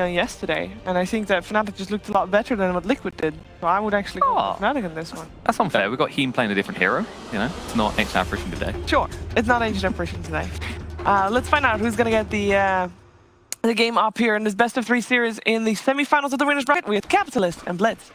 yesterday, and I think that Fnatic just looked a lot better than what Liquid did. So I would actually go with Fnatic in this one. That's unfair. We've got Heen playing a different hero. You know, it's not ancient apparition today. Sure, it's not ancient apparition today. Let's find out who's gonna get the game up here in this best of 3 series in the semifinals of the winners bracket with Capitalist and Blitz.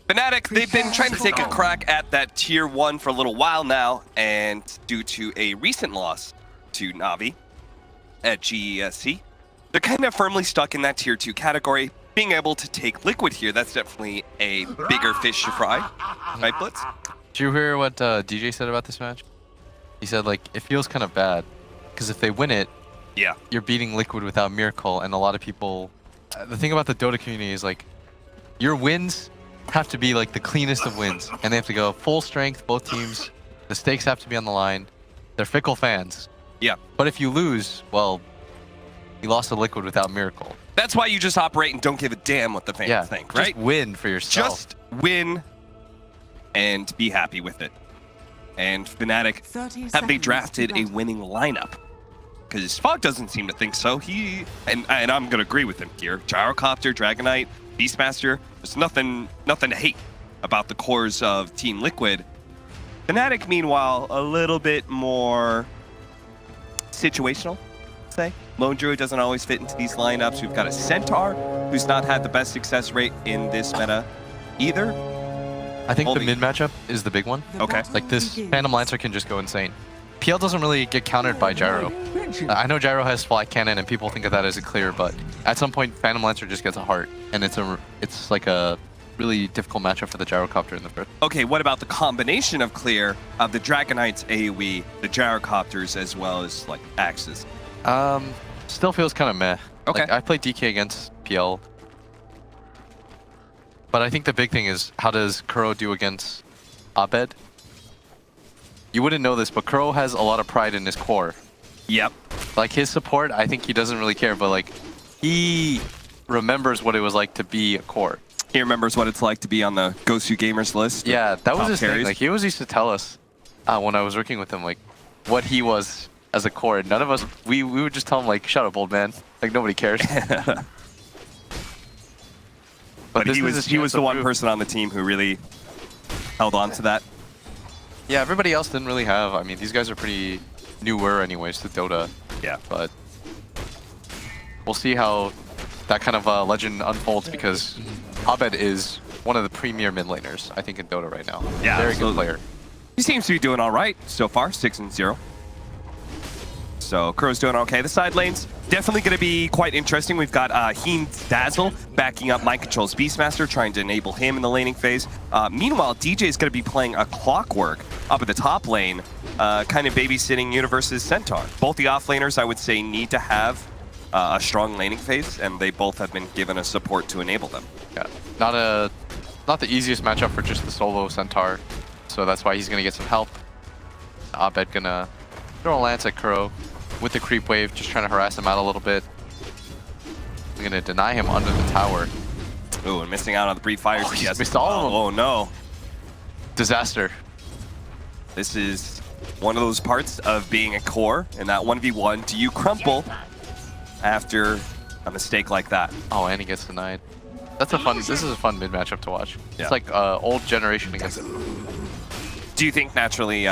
Fnatic, they've been trying to take a crack at that tier 1 for a little while now, and due to a recent loss to Na'Vi at GESC, they're kind of firmly stuck in that tier 2 category. Being able to take Liquid here, that's definitely a bigger fish to fry. Right, Blitz? Did you hear what DJ said about this match? He said, like, it feels kind of bad, because if they win it, yeah, you're beating Liquid without Miracle, and a lot of people... the thing about the Dota community is, like, your wins have to be like the cleanest of wins, and they have to go full strength, both teams. The stakes have to be on the line. They're fickle fans. Yeah. But if you lose, well, you lost to Liquid without Miracle. That's why you just operate and don't give a damn what the fans think, right? Just win for yourself. Just win and be happy with it. And Fnatic, have they drafted a winning lineup? Because Fog doesn't seem to think so. He, and I'm going to agree with him here. Gyrocopter, Dragonite, Beastmaster, there's nothing to hate about the cores of Team Liquid. Fnatic, meanwhile, a little bit more situational, say. Lone Druid doesn't always fit into these lineups. We've got a Centaur, who's not had the best success rate in this meta either. I think the mid matchup is the big one. Okay. Like, this Phantom Lancer can just go insane. PL doesn't really get countered by Gyro. I know Gyro has Fly Cannon and people think of that as a clear, but at some point Phantom Lancer just gets a heart, and it's like a really difficult matchup for the Gyrocopter in the first. Okay, what about the combination of clear of the Dragonite's AoE, the Gyrocopters, as well as like axes? Still feels kind of meh. Okay. Like, I played DK against PL, but I think the big thing is, how does Kuro do against Abed? You wouldn't know this, but Kuro has a lot of pride in his core. Yep. Like, his support, I think he doesn't really care, but like, he remembers what it was like to be a core. He remembers what it's like to be on the Gosu Gamers list. Yeah, that was his carries. thing. Like, he always used to tell us when I was working with him, like, what he was as a core. None of us, we would just tell him, like, shut up, old man. Like, nobody cares. but he was the one person on the team who really held on to that. Yeah, everybody else didn't really have. I mean, these guys are pretty newer anyways to Dota. Yeah. But we'll see how that kind of legend unfolds, because Abed is one of the premier mid laners, I think, in Dota right now. Yeah, very good player. He seems to be doing all right so far, 6-0. So Kuro's doing okay. The side lanes definitely going to be quite interesting. We've got Heen's Dazzle backing up Mind Control's Beastmaster, trying to enable him in the laning phase. Meanwhile, DJ is going to be playing a Clockwork up at the top lane, kind of babysitting Universe's Centaur. Both the offlaners, I would say, need to have a strong laning phase, and they both have been given a support to enable them. Yeah, not the easiest matchup for just the solo Centaur, so that's why he's going to get some help. Abed going to throw a lance at Kuro with the creep wave, just trying to harass him out a little bit. We're going to deny him under the tower. Ooh, and missing out on the brief fires. He has missed all of them. Oh no. Disaster. This is one of those parts of being a core in that 1v1. Do you crumple after a mistake like that? Oh, and he gets denied. This is a fun mid matchup to watch. Yeah. It's like old generation against it. Do you think naturally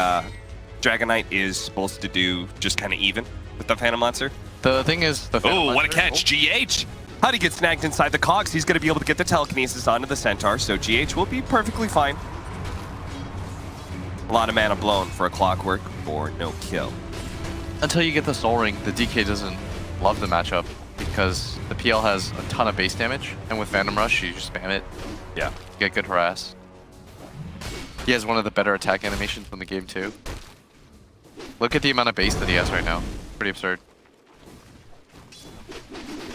Dragonite is supposed to do just kind of even with the Phantom Lancer? The thing is, the Phantom what a catch! GH! How'd he get snagged inside the cogs? He's going to be able to get the telekinesis onto the Centaur, so GH will be perfectly fine. A lot of mana blown for a Clockwork or no kill. Until you get the Soul Ring, the DK doesn't love the matchup, because the PL has a ton of base damage, and with Phantom Rush, you just spam it. Yeah. You get good harass. He has one of the better attack animations in the game, too. Look at the amount of base that he has right now. Pretty absurd.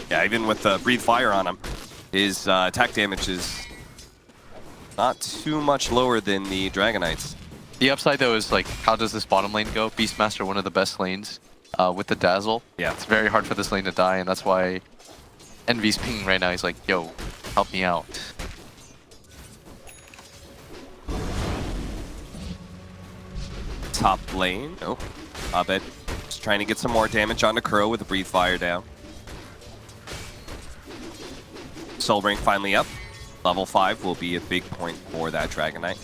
Yeah, even with Breathe Fire on him, his attack damage is not too much lower than the Dragonite's. The upside, though, is like, how does this bottom lane go? Beastmaster, one of the best lanes with the Dazzle. Yeah. It's very hard for this lane to die, and that's why Envy's pinging right now. He's like, yo, help me out. top lane. Nope. Abed just trying to get some more damage onto Kuro with the Breathe Fire down. Soul Ring finally up. Level 5 will be a big point for that Dragon Knight.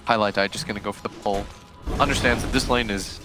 Highlight Eye just going to go for the pull. Understands that this lane is...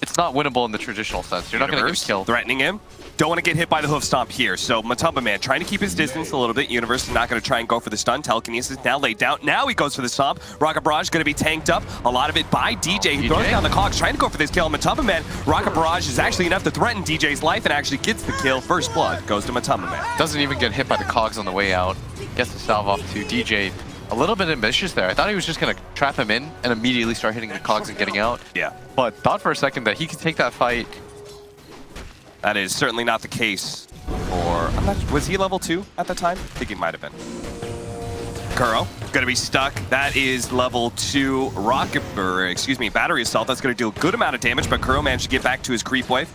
It's not winnable in the traditional sense. You're not going to get a kill. Threatening him. Don't want to get hit by the hoof stomp here. So Matumba Man trying to keep his distance a little bit. Universe is not going to try and go for the stun. Telekinesis now laid down. Now he goes for the stomp. Rocket Barrage going to be tanked up. A lot of it by DJ. He throws down the cogs, trying to go for this kill. Matumba Man, Rocket Barrage is actually enough to threaten DJ's life and actually gets the kill. First blood goes to Matumba Man. Doesn't even get hit by the cogs on the way out. Gets the salve off to DJ. A little bit ambitious there. I thought he was just going to trap him in and immediately start hitting the cogs and getting out. Yeah. But thought for a second that he could take that fight. That is certainly not the case for... was he level 2 at the time? I think he might have been. Kuro, going to be stuck. That is level 2 battery assault. That's going to do a good amount of damage, but Kuro managed to get back to his creep wave.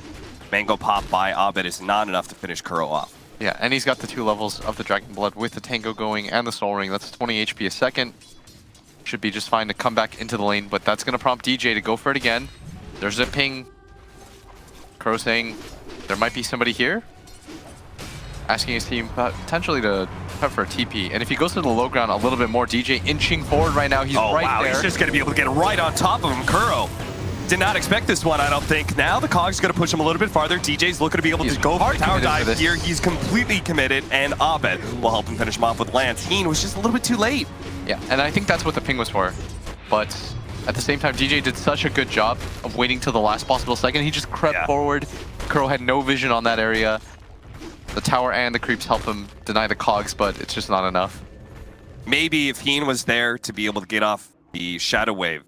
Mango pop by Abed is not enough to finish Kuro off. Yeah, and he's got the 2 levels of the Dragon Blood with the Tango going and the Soul Ring. That's 20 HP a second. Should be just fine to come back into the lane, but that's going to prompt DJ to go for it again. There's a ping. Kuro saying there might be somebody here. Asking his team potentially to prep for a TP. And if he goes to the low ground a little bit more, DJ inching forward right now. He's right there. He's just going to be able to get right on top of him. Kuro did not expect this one, I don't think. Now the Cog's going to push him a little bit farther. DJ's looking to be able to go for tower dive here. He's completely committed, and Abed will help him finish him off with Lance. Heen was just a little bit too late. Yeah, and I think that's what the ping was for. But at the same time, DJ did such a good job of waiting till the last possible second. He just crept forward. Kuro had no vision on that area. The tower and the creeps help him deny the cogs, but it's just not enough. Maybe if Heen was there to be able to get off the Shadow Wave,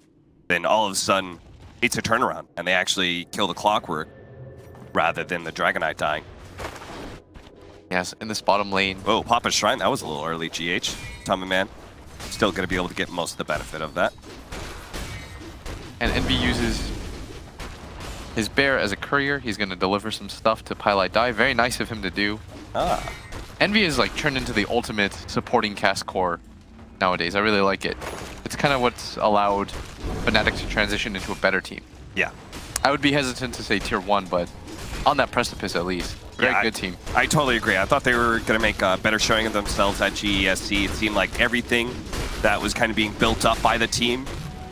then all of a sudden it's a turnaround, and they actually kill the Clockwork rather than the Dragon Knight dying. Yes, in this bottom lane. Oh, Papa's Shrine, that was a little early, GH. Tommy Man, still going to be able to get most of the benefit of that. And Envy uses his bear as a courier. He's going to deliver some stuff to Pylite Die. Very nice of him to do. Envy is like turned into the ultimate supporting cast core nowadays. I really like it. It's kind of what's allowed Fnatic to transition into a better team. Yeah. I would be hesitant to say tier 1, but on that precipice at least. Very good team. I totally agree. I thought they were going to make a better showing of themselves at GESC. It seemed like everything that was kind of being built up by the team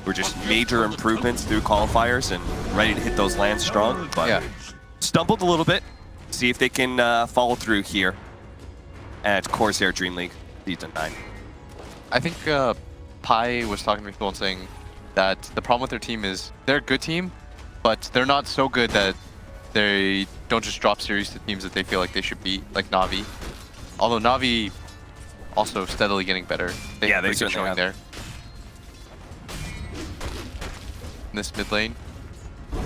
were just major improvements through qualifiers and ready to hit those lands strong. But stumbled a little bit. See if they can follow through here at Corsair DreamLeague Season 9. I think Pi was talking to people and saying that the problem with their team is they're a good team, but they're not so good that they don't just drop series to teams that they feel like they should beat, like Na'Vi. Although Na'Vi also steadily getting better. They have a good showing there. In this mid lane.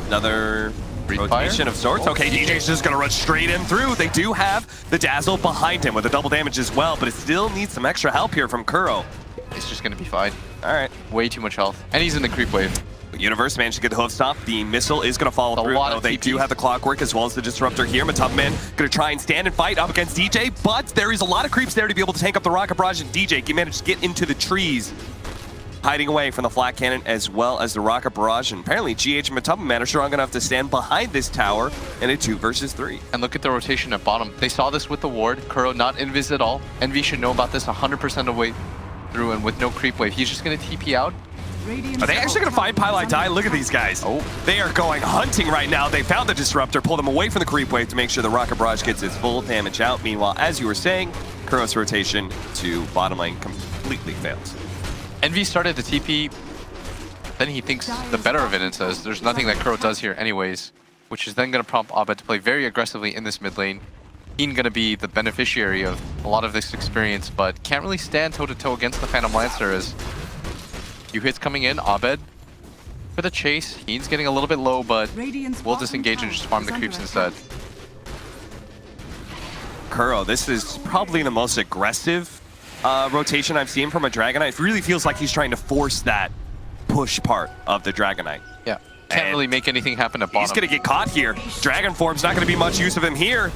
Another rotation of sorts. Okay, DJ's just going to run straight in through. They do have the Dazzle behind him with the double damage as well, but it still needs some extra help here from Kuro. It's just going to be fine. All right. Way too much health. And he's in the creep wave. Universe managed to get the hoof stop. The missile is going to follow through. Though they do have the Clockwork as well as the Disruptor here. Matumba Man going to try and stand and fight up against DJ, but there is a lot of creeps there to be able to tank up the Rocket Barrage, and DJ can manage to get into the trees, hiding away from the Flat Cannon as well as the Rocket Barrage. And apparently GH and Matumba Man are strong enough to stand behind this tower in a 2 versus 3. And look at the rotation at bottom. They saw this with the ward. Kuro not invis at all. Envy should know about this 100% of the way through, and with no creep wave. He's just going to TP out. Are they actually going to find Pylite Die? Look at these guys. Oh, they are going hunting right now. They found the Disruptor, pulled him away from the creep wave to make sure the Rocket Barrage gets its full damage out. Meanwhile, as you were saying, Kuro's rotation to bottom lane completely fails. Envy started to TP, then he thinks the better of it and says there's nothing that Kuro does here anyways, which is then going to prompt Abed to play very aggressively in this mid lane. He's going to be the beneficiary of a lot of this experience, but can't really stand toe-to-toe against the Phantom Lancer as few hits coming in. Abed for the chase. Heen's getting a little bit low, but we'll disengage and just farm the creeps instead. Kuro, this is probably the most aggressive rotation I've seen from a Dragon Knight. It really feels like he's trying to force that push part of the Dragon Knight. Yeah, can't really make anything happen at bottom. He's going to get caught here. Dragon Form's not going to be much use of him here.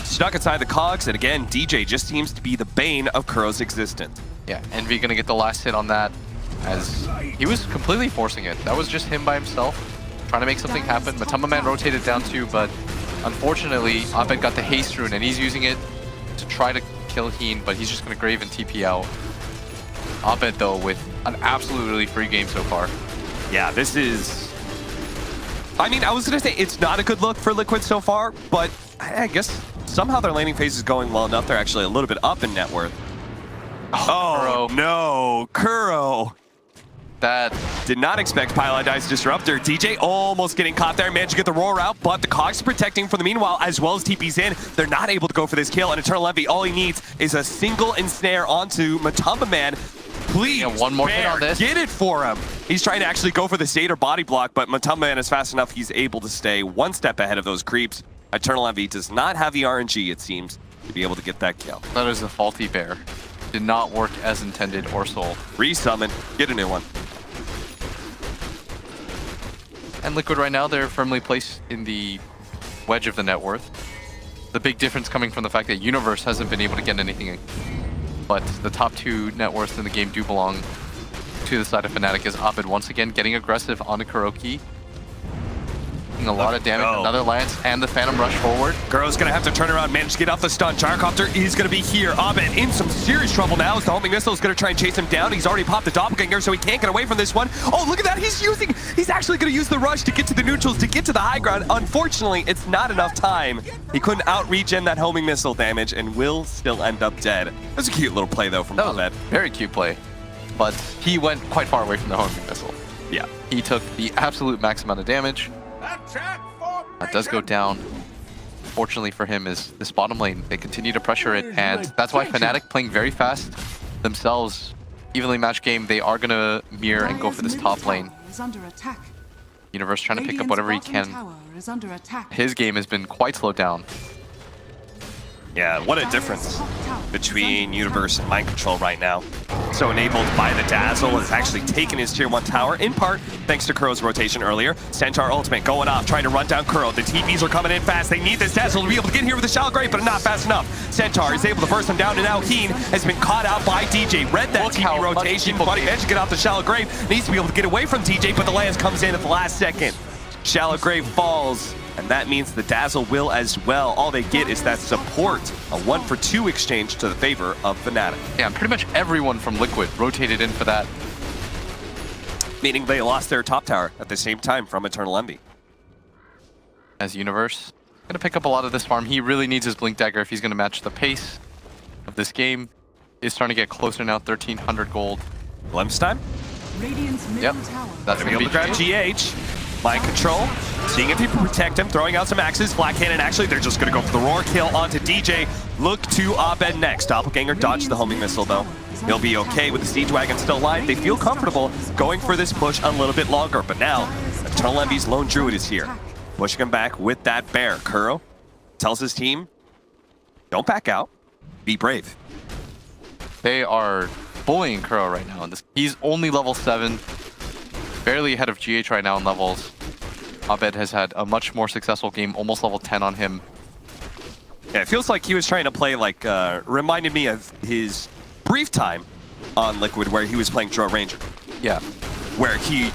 Stuck inside the cogs, and again, DJ just seems to be the bane of Kuro's existence. Yeah, Envy gonna get the last hit on that, as he was completely forcing it. That was just him by himself, trying to make something happen. Matamba Man rotated down too, but unfortunately, Abed got the haste rune, and he's using it to try to kill Heen, but he's just gonna Grave and TP out. Abed, though, with an absolutely free game so far. Yeah, this is... I mean, I was going to say it's not a good look for Liquid so far, but I guess somehow their laning phase is going well enough. They're actually a little bit up in net worth. Oh, Kuro. no. Kuro. That Did not expect Pylon Dive's Disruptor. DJ almost getting caught there, managed to get the roar out, but the Cogs protecting for the meanwhile, as well as TP's in. They're not able to go for this kill, and Eternal Envy, all he needs is a single ensnare onto Matamba Man. Please, yeah, one more hit on this. Get it for him. He's trying to actually go for the Seder body block, but Matamba Man is fast enough. He's able to stay one step ahead of those creeps. Eternal Envy does not have the RNG, it seems, to be able to get that kill. that is a faulty bear. Did not work as intended or soul. Resummon, get a new one. And Liquid right now, they're firmly placed in the wedge of the net worth. The big difference coming from the fact that Universe hasn't been able to get anything. But the top two net worths in the game do belong to the side of Fnatic, as Abed once again getting aggressive on the Kuroki. Taking a lot of damage, another Lance, and the Phantom rush forward. Kuro's gonna have to turn around, manage to get off the stun. Gyrocopter is gonna be here. Abed in some serious trouble now as the homing missile is gonna try and chase him down. He's already popped the doppelganger, so he can't get away from this one. Oh, look at that, he's actually gonna use the rush to get to the neutrals, to get to the high ground. Unfortunately, it's not enough time. He couldn't out-regen that homing missile damage and will still end up dead. That's a cute little play though from Abed. Very cute play. But he went quite far away from the homing missile. Yeah. He took the absolute max amount of damage. That does go down. Fortunately for him is this bottom lane. They continue to pressure it, and that's why Fnatic, playing very fast themselves, evenly matched game, they are going to mirror and go for this top lane. Universe trying to pick up whatever he can. His game has been quite slowed down. Yeah, what a difference between Universe and Mind Control right now. So enabled by the Dazzle, has actually taken his tier 1 tower, in part thanks to Kuro's rotation earlier. Centaur ultimate going off, trying to run down Kuro. The TPs are coming in fast. They need this Dazzle to be able to get here with the Shallow Grave, but not fast enough. Centaur is able to burst him down, and now Heen has been caught out by DJ. Read that TP rotation, but he managed to get off the Shallow Grave. Needs to be able to get away from DJ, but the Lance comes in at the last second. Shallow Grave falls, and that means the Dazzle will as well. All they get is that support, a 1-for-2 exchange to the favor of Fnatic. Yeah, pretty much everyone from Liquid rotated in for that. Meaning they lost their top tower at the same time from Eternal Envy. As Universe, gonna pick up a lot of this farm. He really needs his Blink Dagger if he's gonna match the pace of this game. Is starting to get closer now, 1,300 gold. Glimpse time? Yep, that's Gonna gonna be able to grab GH. Mind Control, seeing if he can protect him, throwing out some axes. Black Cannon, actually, they're just going to go for the roar kill onto DJ. Look to Abed next. Doppelganger dodged the homing missile, though. He'll be okay with the Siege Wagon still alive. They feel comfortable going for this push a little bit longer, but now Eternal Envy's Lone Druid is here, pushing him back with that bear. Kuro tells his team, don't back out, be brave. They are bullying Kuro right now. He's only level 7, barely ahead of GH right now in levels. Abed has had a much more successful game, almost level 10 on him. Yeah, it feels like he was trying to play like, reminded me of his brief time on Liquid where he was playing Drow Ranger. Yeah. Where he,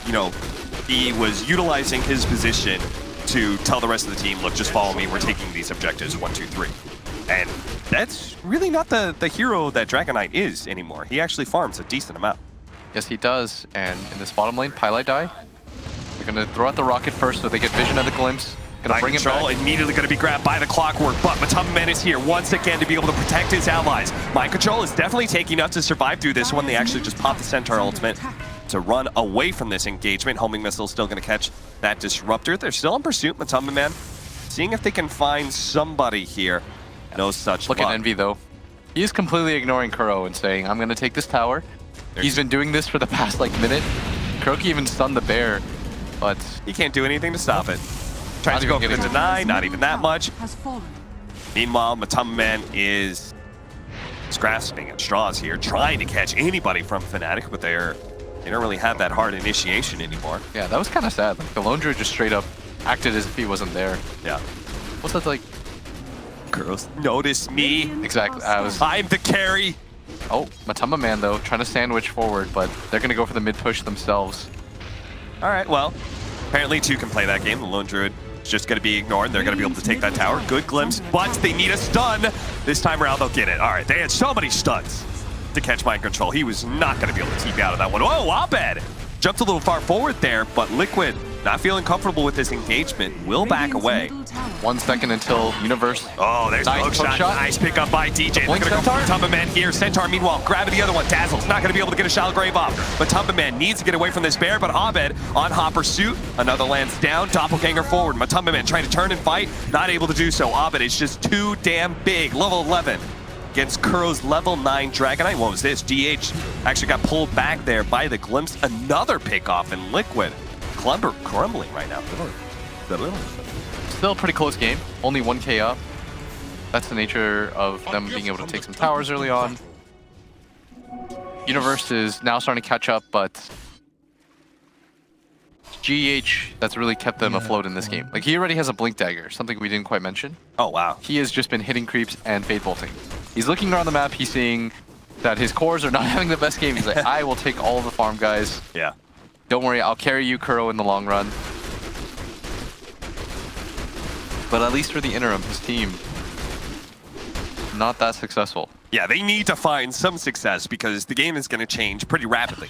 he was utilizing his position to tell the rest of the team, look, just follow me, we're taking these objectives, 1, 2, 3. And that's really not the hero that Dragon Knight is anymore. He actually farms a decent amount. Yes, he does. And in this bottom lane, Pylai die. They're going to throw out the rocket first so they get vision of the glimpse. Going to bring him back. Immediately going to be grabbed by the clockwork, but Matamba Man is here once again to be able to protect his allies. Mind Control is definitely taking enough to survive through this one. They actually just popped the Centaur ultimate to run away from this engagement. Homing Missile still going to catch that Disruptor. They're still in pursuit, Matamba Man, seeing if they can find somebody here. No such luck. Look at Envy, though. He is completely ignoring Kuro and saying, I'm going to take this tower. He's been doing this for the past, minute. Kuroki even stunned the bear, but he can't do anything to stop it. Trying to go for the deny, not even that much. Meanwhile, Matamba Man is grasping at straws here, trying to catch anybody from Fnatic, but they don't really have that hard initiation anymore. Yeah, that was kind of sad. The Lone Druid just straight up acted as if he wasn't there. Yeah. What's that like? Girls, notice me. Exactly. I'm the carry. Oh, Matamba Man though, trying to sandwich forward, but they're gonna go for the mid push themselves. All right, well, apparently two can play that game. The Lone Druid is just going to be ignored. They're going to be able to take that tower. Good glimpse, but they need a stun. This time around, they'll get it. All right, they had so many stuns to catch mind control. He was not going to be able to TP out of that one. Oh, Abed jumped a little far forward there, but Liquid not feeling comfortable with this engagement. Will back away. 1 second until Universe. Oh, there's Nice a hook hook shot. shot. Nice pick up by DJ. They're going to go for Matamba Man here. Centaur, meanwhile, grabbing the other one. Dazzle's not going to be able to get a Shallow Grave off. Matamba Man needs to get away from this bear, but Abed on hot pursuit. Another lands down. Doppelganger forward. Matamba Man trying to turn and fight. Not able to do so. Abed is just too damn big. Level 11 against Kuro's level 9 Dragonite. What was this? DH actually got pulled back there by the glimpse. Another pick off in Liquid. Crumbling right now. Still a pretty close game. Only 1k up. That's the nature of them being able to take some towers early on. Universe is now starting to catch up, but GH, that's really kept them afloat in this game. Like, he already has a Blink Dagger, something we didn't quite mention. Oh, wow. He has just been hitting creeps and Fade Bolting. He's looking around the map, he's seeing that his cores are not having the best game. He's like, I will take all of the farm guys. Yeah. Don't worry, I'll carry you, Kuro, in the long run. But at least for the interim, his team, not that successful. Yeah, they need to find some success because the game is going to change pretty rapidly.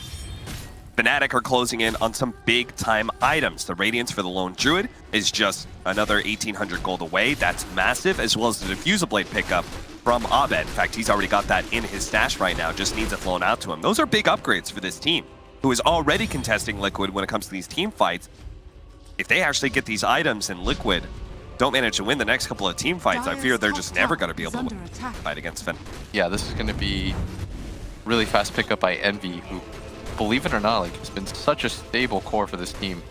Fnatic are closing in on some big-time items. The Radiance for the Lone Druid is just another 1,800 gold away. That's massive, as well as the Diffusal Blade pickup from Abed. In fact, he's already got that in his stash right now, just needs it flown out to him. Those are big upgrades for this team, who is already contesting Liquid when it comes to these team fights. If they actually get these items in Liquid, don't manage to win the next couple of team fights, I fear they're just never going to be able to fight against Fnatic. Yeah, this is going to be really fast pickup by Envy, who, believe it or not, like, has been such a stable core for this team.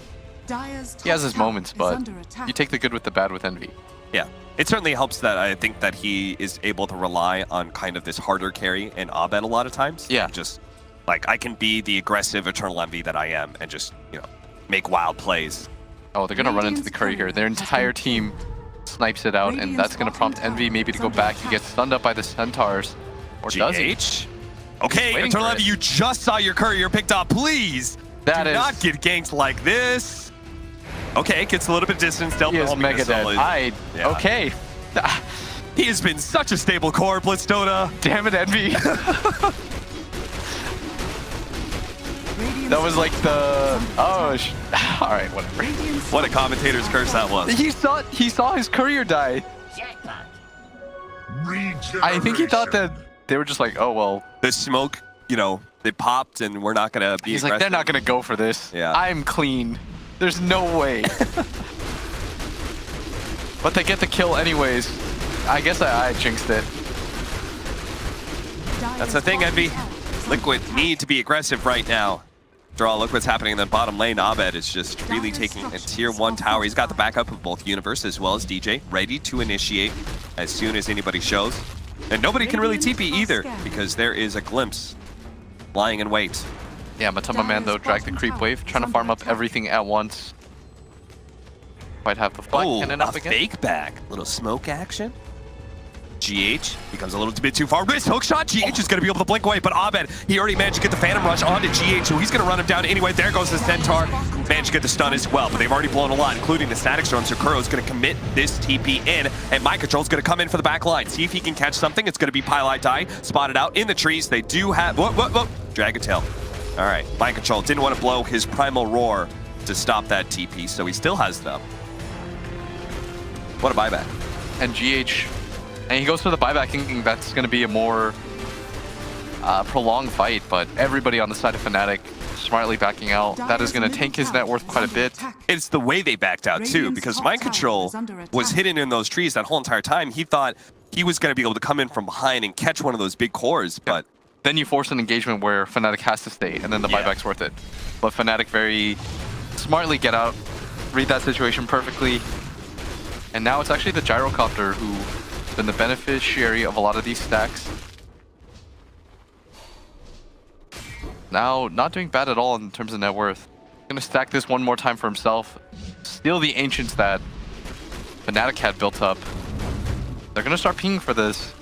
He has his moments, but you take the good with the bad with Envy. Yeah, it certainly helps that I think that he is able to rely on kind of this harder carry in Abed a lot of times. Yeah. Just, like, I can be the aggressive Eternal Envy that I am and just, you know, make wild plays. Oh, they're going to run into the curry here. Their entire team snipes it out, and that's going to prompt Envy maybe to go back. He gets stunned up by the Centaurs. Or does he? Okay, Eternal Envy, you just saw your courier picked up. Please do not get ganked like this. Okay, gets a little bit of distance. He is mega dead. Okay. He has been such a stable core, Blitz DOTA. Damn it, Envy. That was like the... Oh, all right, whatever. What a commentator's curse that was. He saw his courier die. I think he thought that they were just like, oh, well. The smoke, you know, they popped and we're not going to be He's aggressive. like, they're not going to go for this. Yeah. I'm clean. There's no way. But they get the kill anyways. I guess I jinxed it. That's the thing, Envy. Liquid need to be aggressive right now. After all, look what's happening in the bottom lane. Abed is just really taking a tier 1 tower. He's got the backup of both Universe as well as DJ, ready to initiate as soon as anybody shows. And nobody can really TP either, because there is a glimpse lying in wait. Yeah, Matamba Man, though, drag the creep wave, trying to farm up everything at once. Might have the flag cannon up again. Fake back. Little smoke action. GH becomes a little bit too far. Wrist hook shot. GH is going to be able to blink away, but Abed, he already managed to get the Phantom Rush onto GH, so he's going to run him down anyway. There goes the Centaur. Managed to get the stun as well, but they've already blown a lot, including the Static Storm, so Kuro's going to commit this TP in, and Mind Control's going to come in for the back line. See if he can catch something. It's going to be Pylite Die, spotted out in the trees. They do have... Whoa. Dragon Tail. All right, Mind Control didn't want to blow his Primal Roar to stop that TP, so he still has them. What a buyback. And GH... And he goes for the buyback thinking that's going to be a more prolonged fight, but everybody on the side of Fnatic smartly backing out. That is going to tank his net worth quite a bit. It's the way they backed out too, because Mind Control was hidden in those trees that whole entire time. He thought he was going to be able to come in from behind and catch one of those big cores, but... Then you force an engagement where Fnatic has to stay, and then the buyback's worth it. But Fnatic very smartly get out, read that situation perfectly, and now it's actually the Gyrocopter who... been the beneficiary of a lot of these stacks. Now, not doing bad at all in terms of net worth. Gonna stack this one more time for himself. Steal the Ancients that Fnatic had built up. They're gonna start pinging for this.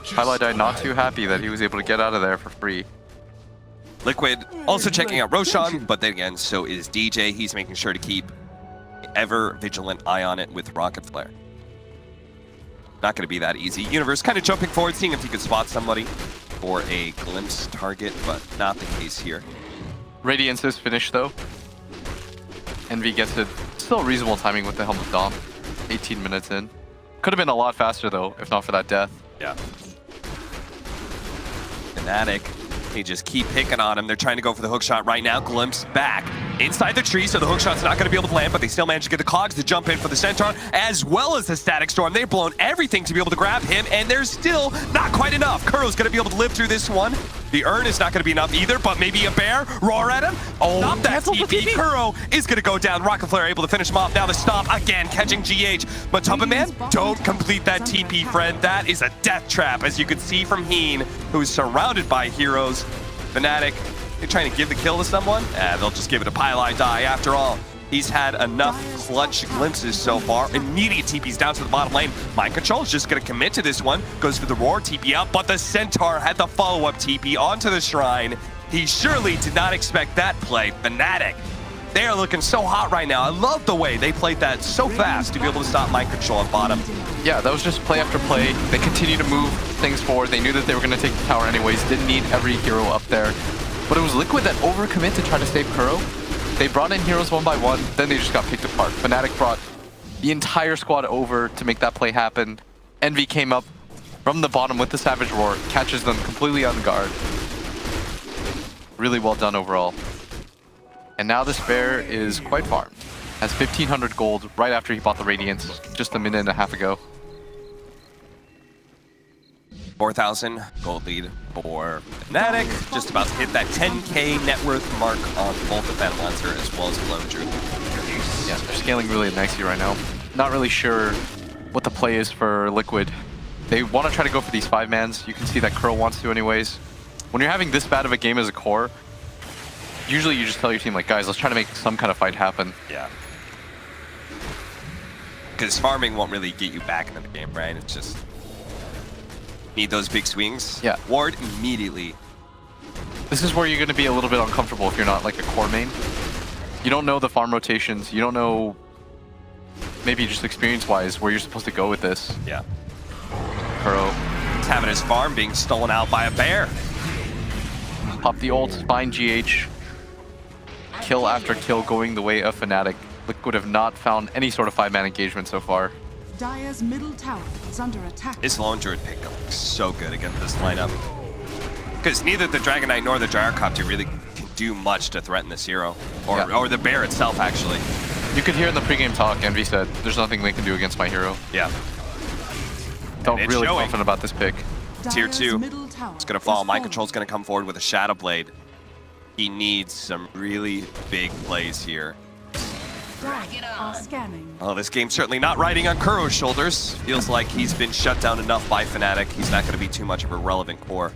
Pylai not too happy that he was able to get out of there for free. Liquid also checking out Roshan, but then again, so is DJ. He's making sure to keep ever vigilant eye on it with Rocket Flare. Not going to be that easy. Universe kind of jumping forward, seeing if he could spot somebody for a glimpse target, but not the case here. Radiance is finished though. Envy gets it. Still reasonable timing with the Helm of Dawn. 18 minutes in. Could have been a lot faster though, if not for that death. Yeah. Fnatic, they just keep picking on him. They're trying to go for the hook shot right now. Glimpse back inside the tree, so the hook shot's not going to be able to land, but they still manage to get the Cogs to jump in for the Centaur, as well as the Static Storm. They've blown everything to be able to grab him, and there's still not quite enough. Kuro's going to be able to live through this one. The Urn is not going to be enough either, but maybe a bear. Roar at him. Oh, stop that TP. Kuro is going to go down. Rocket Flare able to finish him off. Now the stop again, catching GH. But Man, don't complete that TP, friend. That is a death trap, as you can see from Heen, who's surrounded by heroes. Fnatic, they're trying to give the kill to someone. They'll just give it a Pylai die after all. He's had enough clutch glimpses so far. Immediate TP's down to the bottom lane. Mind Control is just going to commit to this one. Goes for the Roar, TP out, but the Centaur had the follow-up TP onto the Shrine. He surely did not expect that play. Fnatic, they are looking so hot right now. I love the way they played that so fast to be able to stop Mind Control on bottom. Yeah, that was just play after play. They continue to move things forward. They knew that they were going to take the tower anyways. Didn't need every hero up there. But it was Liquid that overcommit to try to save Kuro. They brought in heroes one by one, then they just got picked apart. Fnatic brought the entire squad over to make that play happen. Envy came up from the bottom with the Savage Roar, catches them completely on guard. Really well done overall. And now this bear is quite farmed. Has 1,500 gold right after he bought the Radiance just a minute and a half ago. 4,000 gold lead for Fnatic. Just about to hit that 10k net worth mark on both the Phantom Lancer as well as the Lone Druid. Yeah, they're scaling really nicely right now. Not really sure what the play is for Liquid. They want to try to go for these 5-mans. You can see that Kuro wants to anyways. When you're having this bad of a game as a core, usually you just tell your team, like, guys, let's try to make some kind of fight happen. Yeah. Because farming won't really get you back into the game, right? It's just need those big swings. Yeah. Ward immediately. This is where you're going to be a little bit uncomfortable if you're not like a core main. You don't know the farm rotations. You don't know, maybe just experience-wise, where you're supposed to go with this. Yeah. Kuro. He's having his farm being stolen out by a bear. Pop the ult, find GH. Kill after kill going the way of Fnatic. Liquid have not found any sort of 5-man engagement so far. Dire's middle tower is under attack. His Lone Druid pick looks so good against this lineup. Because neither the Dragon Knight nor the Gyrocopter really can do much to threaten this hero. Or the bear itself, actually. You could hear in the pregame talk, Envy said, there's nothing they can do against my hero. Yeah. Felt really confident about this pick. Tier 2. It's going to fall. Mind Control's going to come forward with a Shadow Blade. He needs some really big plays here. Oh, this game's certainly not riding on Kuro's shoulders. Feels like he's been shut down enough by Fnatic. He's not going to be too much of a relevant core.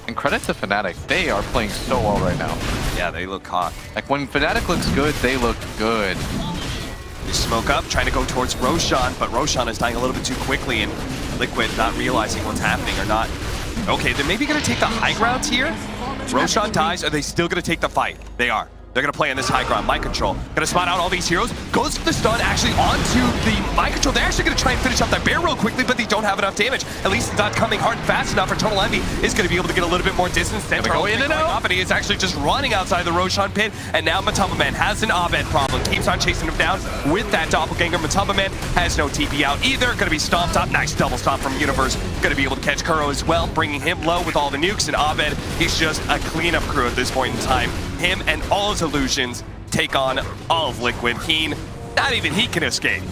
And credit to Fnatic, they are playing so well right now. Yeah, they look hot. Like when Fnatic looks good, they look good. They smoke up, trying to go towards Roshan, but Roshan is dying a little bit too quickly, and Liquid not realizing what's happening or not. Okay, they're maybe going to take the high ground here. Roshan dies. Are they still going to take the fight? They are. They're going to play on this high ground. Mind Control. Going to spot out all these heroes. Goes for the stun actually onto the Mind Control. They're actually going to try and finish off that bear real quickly, but they don't have enough damage. At least it's not coming hard and fast enough for Total Envy. Is going to be able to get a little bit more distance. Then go in and out. And he is actually just running outside the Roshan pit. And now Man has an Abed problem. Keeps on chasing him down with that doppelganger. Man has no TP out either. Going to be stomped up. Nice double stomp from Universe. Going to be able to catch Kuro as well, bringing him low with all the nukes. And Abed, he's just a cleanup crew at this point in time. Him and all his illusions take on all of Liquid. Heen, not even he can escape.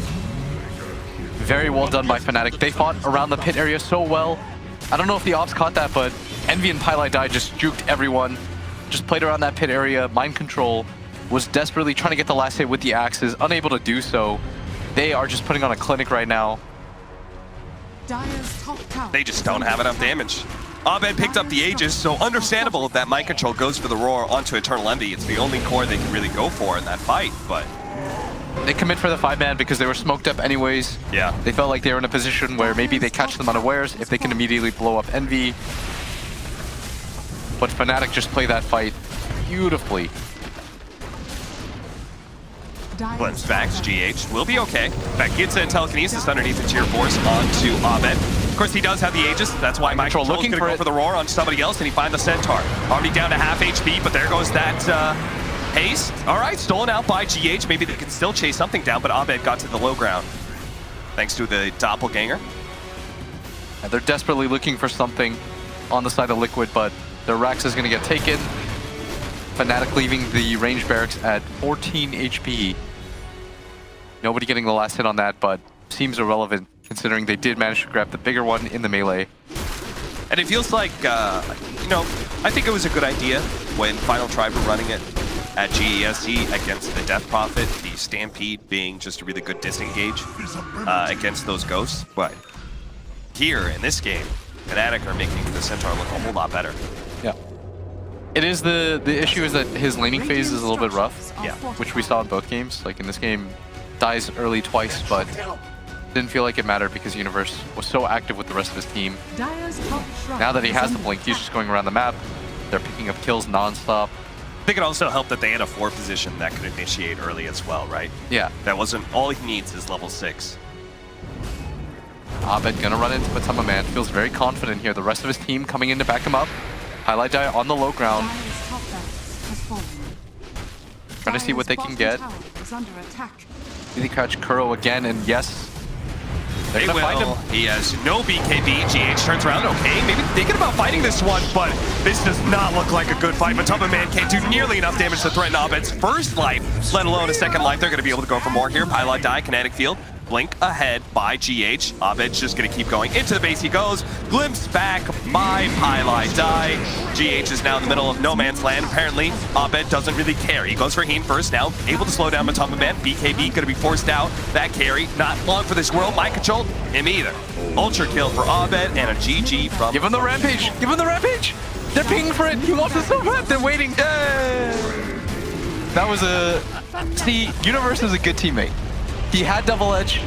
Very well done by Fnatic. They fought around the pit area so well. I don't know if the ops caught that, but Envy and Pylai just juked everyone. Just played around that pit area. Mind Control was desperately trying to get the last hit with the axes, unable to do so. They are just putting on a clinic right now. They just don't have enough damage. Abed picked up the Aegis, so understandable if that Mind Control goes for the Roar onto Eternal Envy. It's the only core they can really go for in that fight, but They commit for the 5-man because they were smoked up anyways. Yeah. They felt like they were in a position where maybe they catch them unawares if they can immediately blow up Envy. But Fnatic just play that fight beautifully. Glimpse backs, GH will be okay. In fact, gets a telekinesis underneath the tier force onto Abed. Of course, he does have the Aegis. That's why Mike Control's looking going to go for the roar on somebody else, and he finds the Centaur. Already down to half HP, but there goes that haste. All right, stolen out by GH. Maybe they can still chase something down, but Abed got to the low ground thanks to the doppelganger. And they're desperately looking for something on the side of Liquid, but their Rax is going to get taken. Fnatic leaving the range barracks at 14 HP. Nobody getting the last hit on that, but seems irrelevant considering they did manage to grab the bigger one in the melee. And it feels like, you know, I think it was a good idea when Final Tribe were running it at GESC against the Death Prophet, the Stampede being just a really good disengage against those ghosts. But here in this game, Fnatic are making the Centaur look a whole lot better. Yeah. It is the issue is that his laning phase is a little bit rough. Yeah. Which we saw in both games. Like in this game, dies early twice, but didn't feel like it mattered because Universe was so active with the rest of his team. Now that he has the blink, he's just going around the map. They're picking up kills non-stop. I think it also helped that they had a 4 position that could initiate early as well, right? Yeah. That wasn't all he needs is level 6. Abed gonna run into Phantom Man. Feels very confident here. The rest of his team coming in to back him up. Highlight Die on the low ground. Trying to see what they can get. They catch Kuro again, and yes, They will. He has no BKB. GH turns around. Okay, maybe thinking about fighting this one, but this does not look like a good fight. Phantom Man can't do nearly enough damage to threaten Abed's first life, let alone a second life. They're going to be able to go for more here. Pilot Die, Kinetic Field. Blink ahead by GH. Abed's just going to keep going. Into the base he goes. Glimpse back by Pilot Die. GH is now in the middle of no man's land. Apparently, Abed doesn't really care. He goes for Heen first now. Able to slow down Phantom Man. BKB going to be forced out. That carry, not long for this world. Mind control, him either. Ultra kill for Abed and a GG from... Give him the Rampage! Give him the Rampage! They're pinging for it! He wants it so bad! They're waiting! Yay! That was a... See, Universe is a good teammate. He had double edge,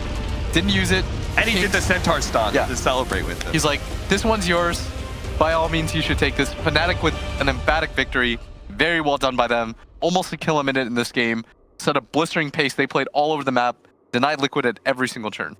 didn't use it. And he did the Centaur stun to celebrate with it. He's like, this one's yours. By all means, you should take this. Fnatic with an emphatic victory. Very well done by them. Almost a kill a minute in this game. Set a blistering pace. They played all over the map. Denied Liquid at every single turn.